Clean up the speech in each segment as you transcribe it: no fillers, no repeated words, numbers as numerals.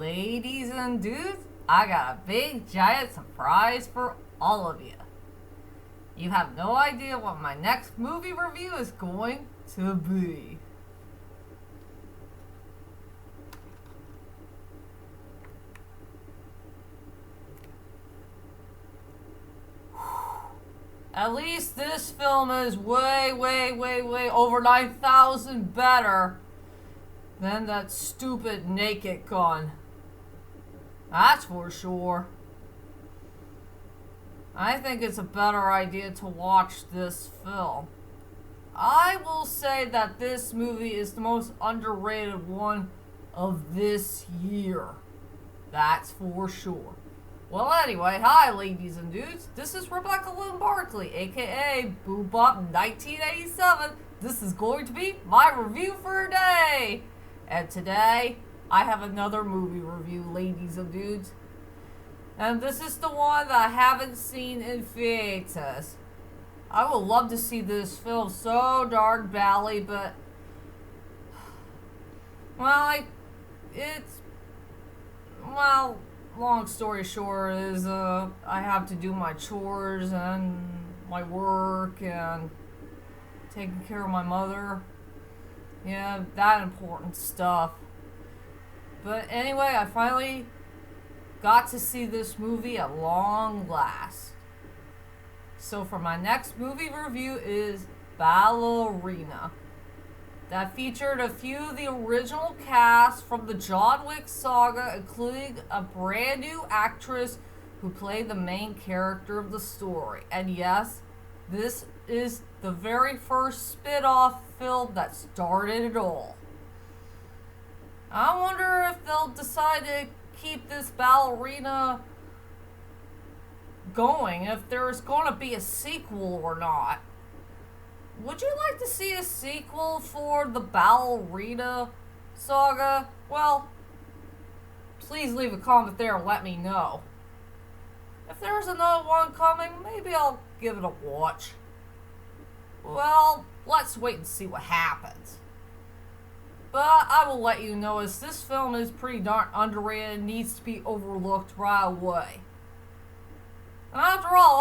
Ladies and dudes, I got a big giant surprise for all of you. You have no idea what my next movie review is going to be. At least this film is way over 9,000 better than that stupid Naked Gun. That's for sure. I think it's a better idea to watch this film. I will say that this movie is the most underrated one of this year. That's for sure. Well, anyway, hi ladies and dudes. This is Rebecca Lynn Barkley, aka Boobop 1987. This is going to be my review for today. And today, I have another movie review, ladies and dudes. And this is the one that I haven't seen in theaters. I would love to see this film so darn badly, but... Well, long story short is, I have to do my chores and my work and taking care of my mother. Yeah, that important stuff. But anyway, I finally got to see this movie at long last. So for my next movie review is Ballerina. That featured a few of the original cast from the John Wick saga, including a brand new actress who played the main character of the story. And yes, this is the very first spin-off film that started it all. I wonder if they'll decide to keep this Ballerina going, if there's going to be a sequel or not. Would you like to see a sequel for the Ballerina saga? Well, please leave a comment there and let me know. If there's another one coming, maybe I'll give it a watch. Well, let's wait and see what happens. But I will let you know, as this film is pretty darn underrated and needs to be overlooked right away. And after all,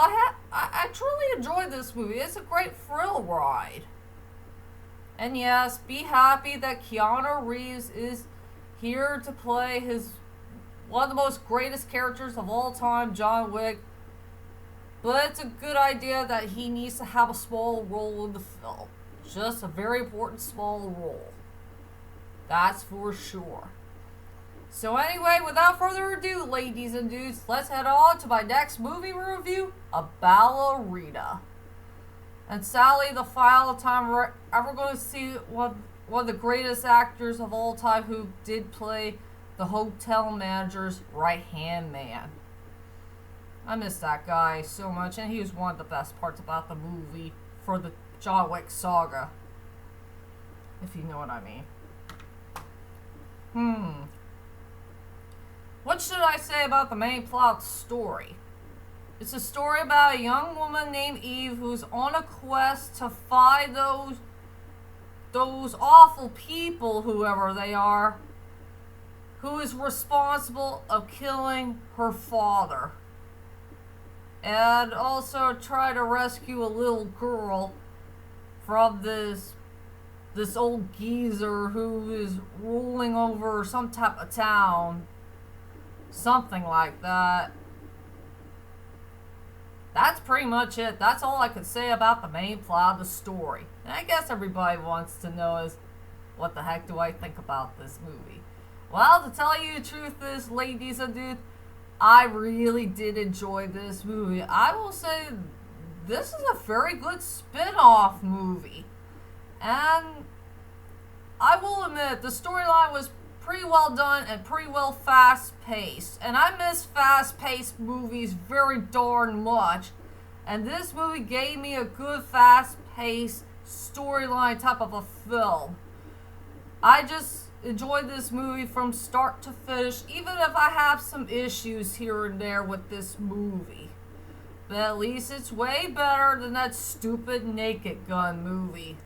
I truly enjoyed this movie. It's a great thrill ride. And yes, be happy that Keanu Reeves is here to play one of the most greatest characters of all time, John Wick. But it's a good idea that he needs to have a small role in the film. Just a very important small role. That's for sure. So anyway, without further ado, ladies and dudes, let's head on to my next movie review, A Ballerina. And sadly, the final time we're ever going to see one of the greatest actors of all time who did play the hotel manager's right-hand man. I miss that guy so much, and he was one of the best parts about the movie for the John Wick saga. If you know what I mean. What should I say about the main plot story? It's a story about a young woman named Eve who's on a quest to find those awful people, whoever they are, who is responsible of killing her father. And also try to rescue a little girl from this old geezer who is ruling over some type of town. Something like that. That's pretty much it. That's all I could say about the main plot of the story. And I guess everybody wants to know is, what the heck do I think about this movie? Well, to tell you the truth is, ladies and dudes, I really did enjoy this movie. I will say, this is a very good spin-off movie. And I will admit, the storyline was pretty well done and pretty well fast-paced. And I miss fast-paced movies very darn much. And this movie gave me a good fast-paced storyline type of a film. I just enjoyed this movie from start to finish, even if I have some issues here and there with this movie. But at least it's way better than that stupid Naked Gun movie.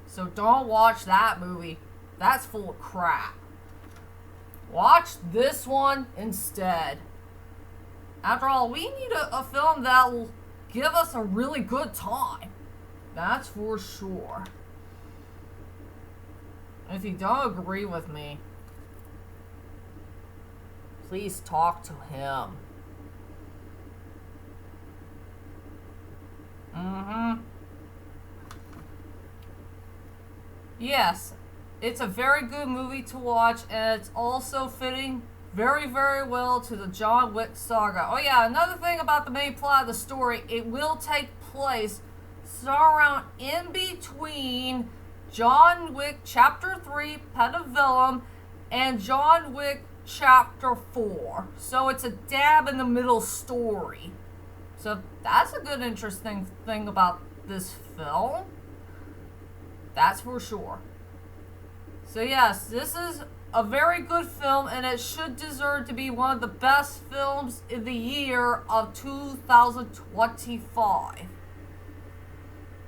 So don't watch that movie. That's full of crap. Watch this one instead. After all, we need a film that will give us a really good time. That's for sure. If you don't agree with me, please talk to him. Yes, it's a very good movie to watch, and it's also fitting very, very well to the John Wick saga. Oh yeah, another thing about the main plot of the story, it will take place somewhere around in between John Wick Chapter 3, Petavillum, and John Wick Chapter 4. So it's a dab in the middle story. So that's a good interesting thing about this film. That's for sure. So yes, this is a very good film, and it should deserve to be one of the best films in the year of 2025.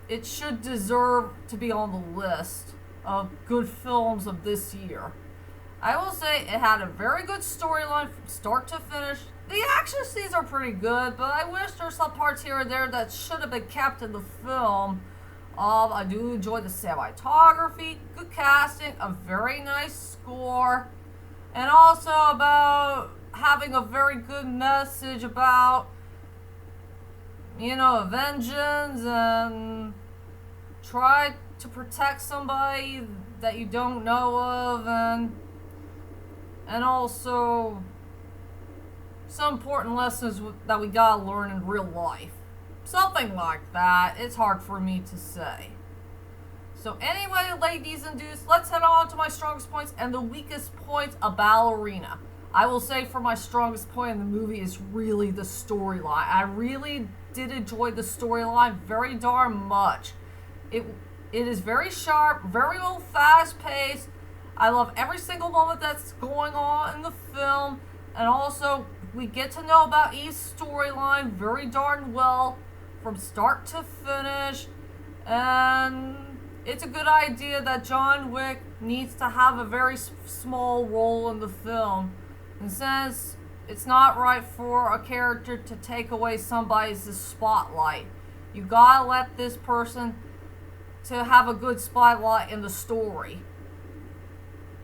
It should deserve to be on the list of good films of this year. I will say it had a very good storyline from start to finish. The action scenes are pretty good, but I wish there's some parts here and there that should have been kept in the film. I do enjoy the cinematography, good casting, a very nice score, and also about having a very good message about, vengeance and try to protect somebody that you don't know of, and also some important lessons that we gotta learn in real life. Something like that. It's hard for me to say. So anyway, ladies and dudes, let's head on to my strongest points and the weakest points of Ballerina. I will say for my strongest point in the movie is really the storyline. I really did enjoy the storyline very darn much. It is very sharp, very well fast-paced. I love every single moment that's going on in the film. And also, we get to know about each storyline very darn well from start to finish. And it's a good idea that John Wick needs to have a very small role in the film. And since it's not right for a character to take away somebody's spotlight, you gotta let this person to have a good spotlight in the story.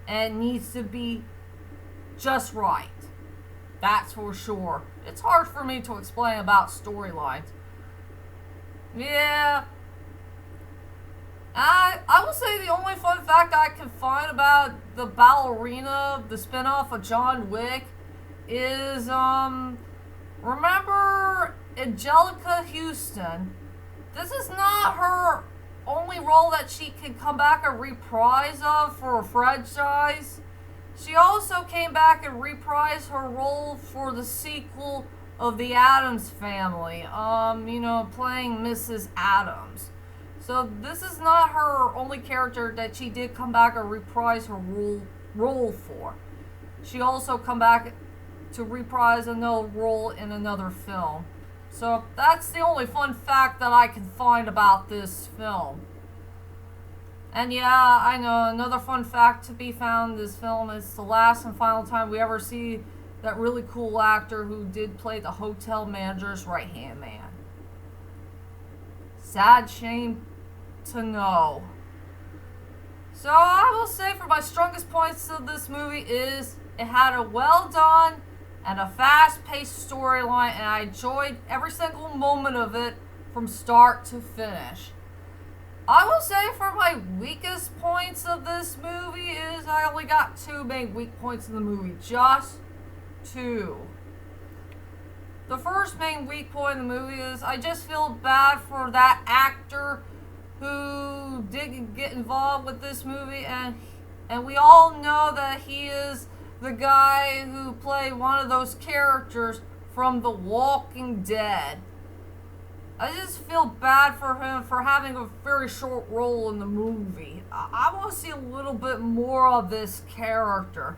And it needs to be just right. That's for sure. It's hard for me to explain about storylines. Yeah. I will say the only fun fact I can find about the Ballerina, the spinoff of John Wick, is, remember Angelica Houston? This is not her only role that she can come back and reprise of for a franchise. She also came back and reprised her role for the sequel of The Addams Family, playing Mrs. Addams. So this is not her only character that she did come back and reprise her role for. She also come back to reprise another role in another film. So that's the only fun fact that I can find about this film. And yeah, I know, another fun fact to be found in this film is the last and final time we ever see that really cool actor who did play the hotel manager's right-hand man. Sad shame to know. So I will say for my strongest points of this movie is it had a well done and a fast-paced storyline, and I enjoyed every single moment of it from start to finish. I will say for my weakest points of this movie is I only got two main weak points in the movie. Just two. The first main weak point in the movie is I just feel bad for that actor who did get involved with this movie, and we all know that he is the guy who played one of those characters from The Walking Dead. I just feel bad for him for having a very short role in the movie. I want to see a little bit more of this character.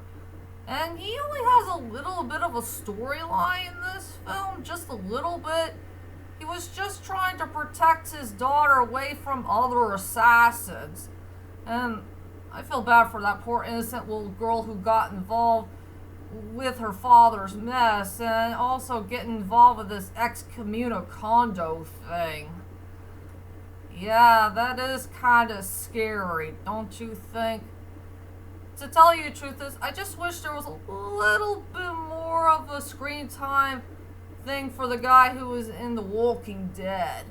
And he only has a little bit of a storyline in this film, just a little bit. He was just trying to protect his daughter away from other assassins. And I feel bad for that poor innocent little girl who got involved with her father's mess and also get involved with this excommunicado thing. Yeah, that is kind of scary, don't you think? To tell you the truth is, I just wish there was a little bit more of a screen time thing for the guy who was in The Walking Dead.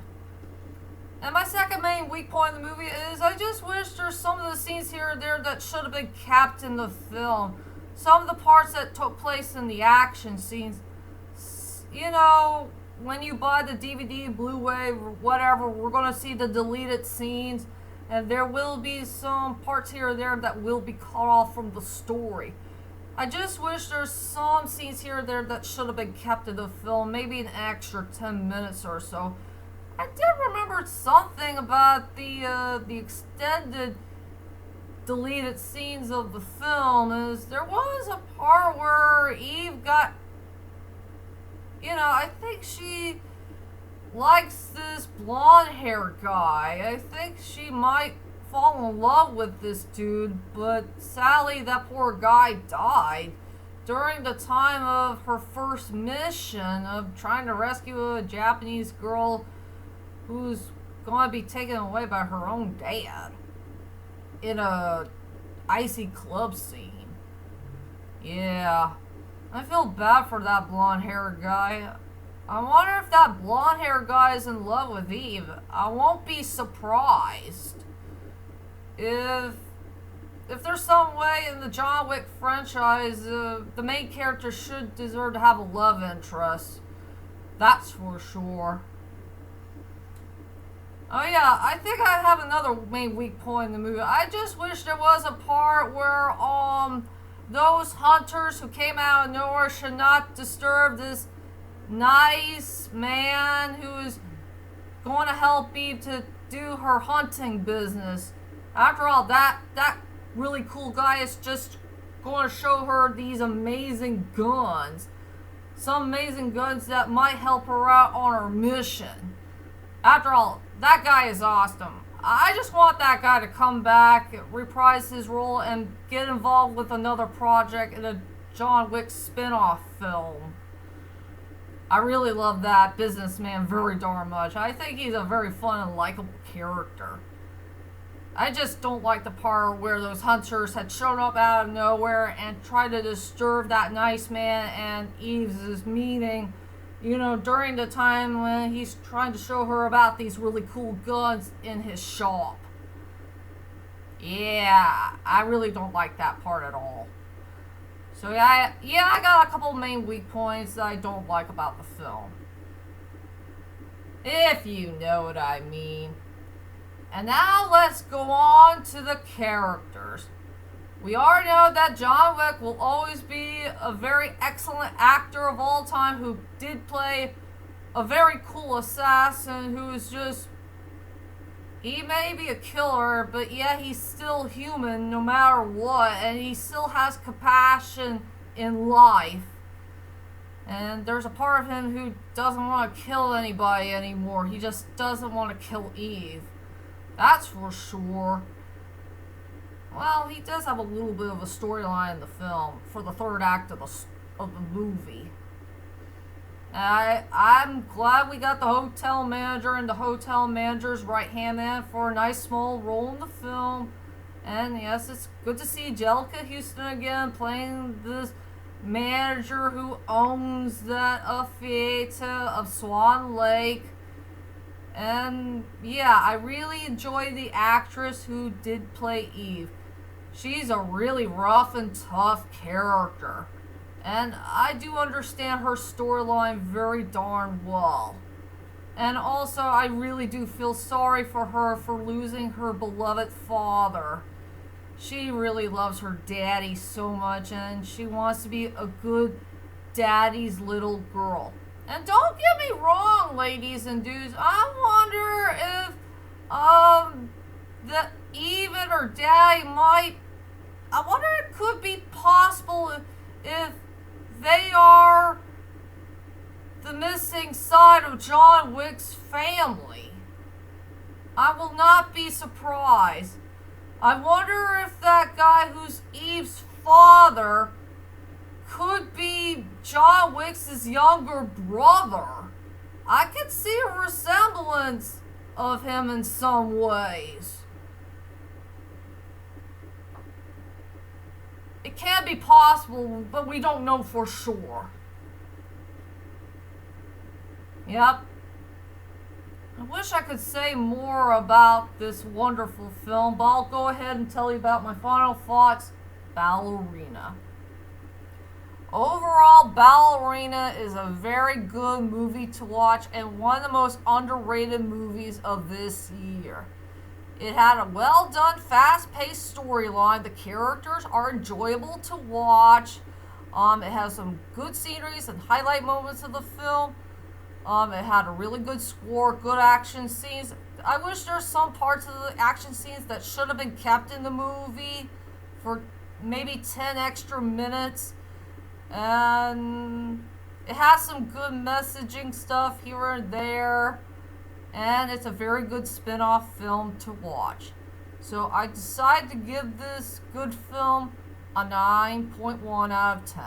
And my second main weak point in the movie is I just wish there's some of the scenes here and there that should have been kept in the film. Some of the parts that took place in the action scenes, you know, when you buy the DVD, Blu-ray, whatever, we're going to see the deleted scenes. And there will be some parts here and there that will be cut off from the story. I just wish there's some scenes here and there that should have been kept in the film. Maybe an extra 10 minutes or so. I did remember something about the extended deleted scenes of the film. Is there was a part where Eve got, you know, I think she likes this blonde hair guy. I think she might fall in love with this dude, but sadly that poor guy died during the time of her first mission of trying to rescue a Japanese girl who's going to be taken away by her own dad in a icy club scene. Yeah, I feel bad for that blonde hair guy. I wonder if that blonde hair guy is in love with Eve. I won't be surprised if there's some way in the John Wick franchise the main character should deserve to have a love interest. That's for sure. Oh yeah, I think I have another main weak point in the movie. I just wish there was a part where those hunters who came out of nowhere should not disturb this nice man who is going to help Eve to do her hunting business. After all, that really cool guy is just going to show her these amazing guns. Some amazing guns that might help her out on her mission. After all, that guy is awesome. I just want that guy to come back, reprise his role, and get involved with another project in a John Wick spin-off film. I really love that businessman very darn much. I think he's a very fun and likable character. I just don't like the part where those hunters had shown up out of nowhere and tried to disturb that nice man and Eve's meeting, you know, during the time when he's trying to show her about these really cool guns in his shop. Yeah, I really don't like that part at all. So yeah, I got a couple main weak points that I don't like about the film. If you know what I mean. And now let's go on to the characters. We already know that John Wick will always be a very excellent actor of all time who did play a very cool assassin who is just... He may be a killer, but yet he's still human no matter what, and he still has compassion in life. And there's a part of him who doesn't want to kill anybody anymore. He just doesn't want to kill Eve. That's for sure. Well, he does have a little bit of a storyline in the film for the third act of the movie. I'm glad we got the hotel manager and the hotel manager's right-hand man for a nice small role in the film. And yes, it's good to see Jellica Houston again playing this manager who owns that theater of Swan Lake. And yeah, I really enjoy the actress who did play Eve. She's a really rough and tough character. And I do understand her storyline very darn well. And also, I really do feel sorry for her for losing her beloved father. She really loves her daddy so much, and she wants to be a good daddy's little girl. And don't get me wrong, ladies and dudes, I wonder if that even her daddy might... I wonder if it could be possible if they are the missing side of John Wick's family. I will not be surprised. I wonder if that guy who's Eve's father could John Wick's younger brother. I can see a resemblance of him in some ways. It can be possible, but we don't know for sure. Yep. I wish I could say more about this wonderful film, but I'll go ahead and tell you about my final thoughts. Ballerina. Overall, Ballerina is a very good movie to watch and one of the most underrated movies of this year. It had a well done, fast paced storyline. The characters are enjoyable to watch. It has some good sceneries and highlight moments of the film. It had a really good score, good action scenes. I wish there's some parts of the action scenes that should have been kept in the movie for maybe 10 extra minutes. And it has some good messaging stuff here and there. And it's a very good spin-off film to watch. So I decided to give this good film a 9.1 out of 10.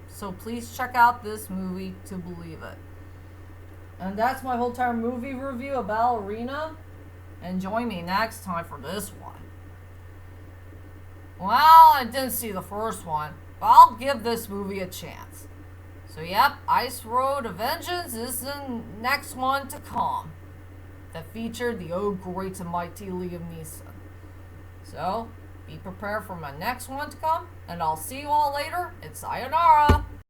So please check out this movie to believe it. And that's my whole entire movie review of Ballerina. And join me next time for this one. Well, I didn't see the first one, but I'll give this movie a chance. So yep, Ice Road of Vengeance is the next one to come. That featured the oh great and mighty Liam Neeson. So, be prepared for my next one to come, and I'll see you all later, and sayonara!